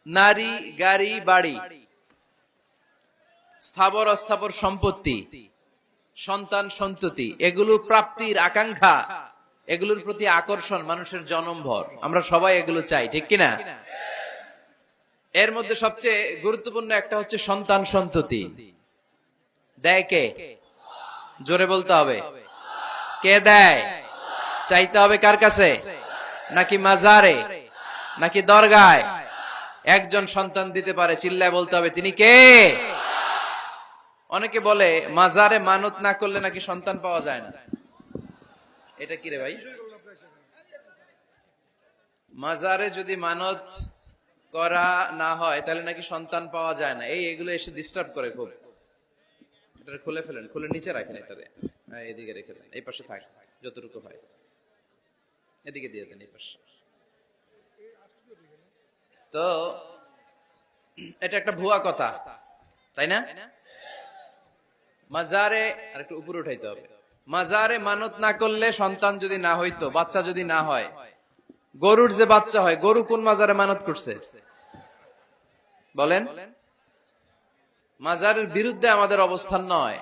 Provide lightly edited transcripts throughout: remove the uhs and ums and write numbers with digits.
নারী, গাড়ি, বাড়ি, স্থাবর অস্থাবর সম্পত্তি, সন্তান সন্ততি, এগুলো প্রাপ্তির আকাঙ্ক্ষা, এগুলোর প্রতি আকর্ষণ মানুষের জনমভর। আমরা সবাই এগুলো চাই, ঠিক কিনা? এর মধ্যে সবচেয়ে গুরুত্বপূর্ণ একটা হচ্ছে সন্তান সন্ততি। দেয় কে? জোরে বলতে হবে, কে দেয়? চাইতে হবে কার কাছে? নাকি মাজারে, নাকি দরগায়? একজন সন্তান দিতে পারে, চিল্লায় বলতে হবে তিনি কে? অনেকে বলে মাজারে মানত না করলে নাকি সন্তান পাওয়া যায় না। এটা কি রে ভাই? মাজারে যদি মানত করা না হয় তাহলে নাকি সন্তান পাওয়া যায় না। এগুলো এসে ডিস্টার্ব করে খুব। এটা খুলে ফেলেন, খুলে নিচে রাখেন, এটাতে এদিকে রেখে দেন, এই পাশে থাক যতটুকু হয়, এদিকে দিয়ে দেন এই পাশে। তো এটা একটা ভুয়া কথা, তাই না? মাজারে আর একটু উপরে উঠাইতে হবে। মাজারে মানত না করলে সন্তান যদি না হইতো, বাচ্চা যদি না হয়, গরুর যে বাচ্চা হয়, গরু কোন মাজারে মানত করছে বলেন? মাজারের বিরুদ্ধে আমাদের অবস্থান নয়।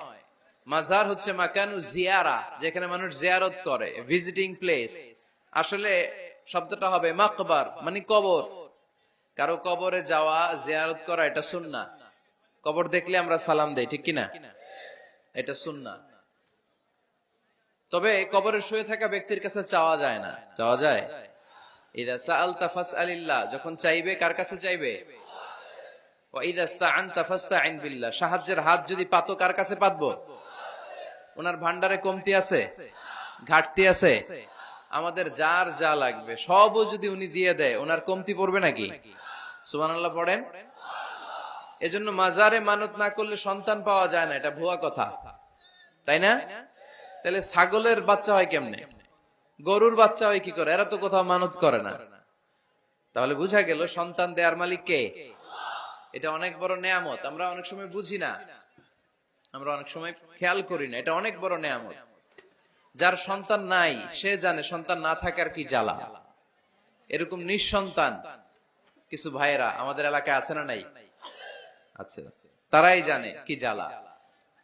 মাজার হচ্ছে মাকানু জিয়ারা, যেখানে মানুষ জিয়ারত করে, ভিজিটিং প্লেস। আসলে শব্দটা হবে মাকবার, মানে কবর। কারো কবরে যাওয়া, জিয়ারত করা, এটা সুন্নাহ। কবর দেখলে আমরা সালাম দেই, ঠিক কিনা? এটা সুন্নাহ। তবে কবরে শুয়ে থাকা ব্যক্তির কাছে চাওয়া যায় না। চাওয়া যায়? ইদা সাআলতা ফাসআলিল্লাহ, যখন চাইবে কার কাছে চাইবে? ওয়া ইদা ইসতাআনতা ফাসতাইন বিল্লাহ, সাহায্যের হাত যদি পাতো কার কাছে পাতবো? ওনার ভান্ডারে কমতি আছে, ঘাটতি আছে? আমাদের যার যা লাগবে সবও যদি উনি দিয়ে দেয়, ওনার কমতি পড়বে নাকি? সুবহানাল্লাহ পড়েন। এজন্য মাজারে মানত না করলে সন্তান পাওয়া যায় না, এটা ভুয়া কথা, তাই না? তাহলে ছাগলের বাচ্চা হয় কেমনে? গরুর বাচ্চা হয় কি করে? এরা তো কোথাও মানত করে না। তাহলে বুঝা গেল সন্তান দেয়ার মালিক কে? এটা অনেক বড় নেয়ামত। আমরা অনেক সময় বুঝি না, আমরা অনেক সময় খেয়াল করি না, এটা অনেক বড় নেয়ামত। যার সন্তান নাই সে জানে সন্তান না থাকার কি জ্বালা। এরকম নিঃসন্তান কিছু ভাইয়েরা আমাদের এলাকায় আছে না নাই? আছে। তারাই জানে কি জ্বালা।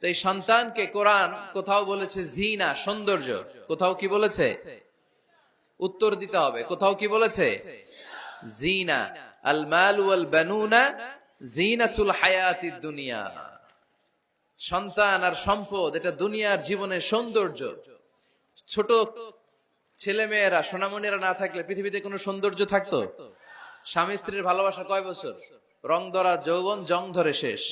তো এই সন্তানকে কোরআন কোথাও বলেছে জিনা, সৌন্দর্য, কোথাও কি বলেছে? উত্তর দিতে হবে। কোথাও কি বলেছে? জিনা। আল মাল ওয়াল বানুনা জিনাতুল হায়াতিদ দুনিয়া। সন্তান আর সম্পদ এটা দুনিয়ার জীবনের সৌন্দর্য। ছোট ছেলে মেয়েরা, সোনামণিরা না থাকলে পৃথিবীতে কোনো সৌন্দর্য থাকতো? স্বামী স্ত্রীর ভালোবাসা কয় বছর? রং ধরা যৌবন, জং ধরে শেষ।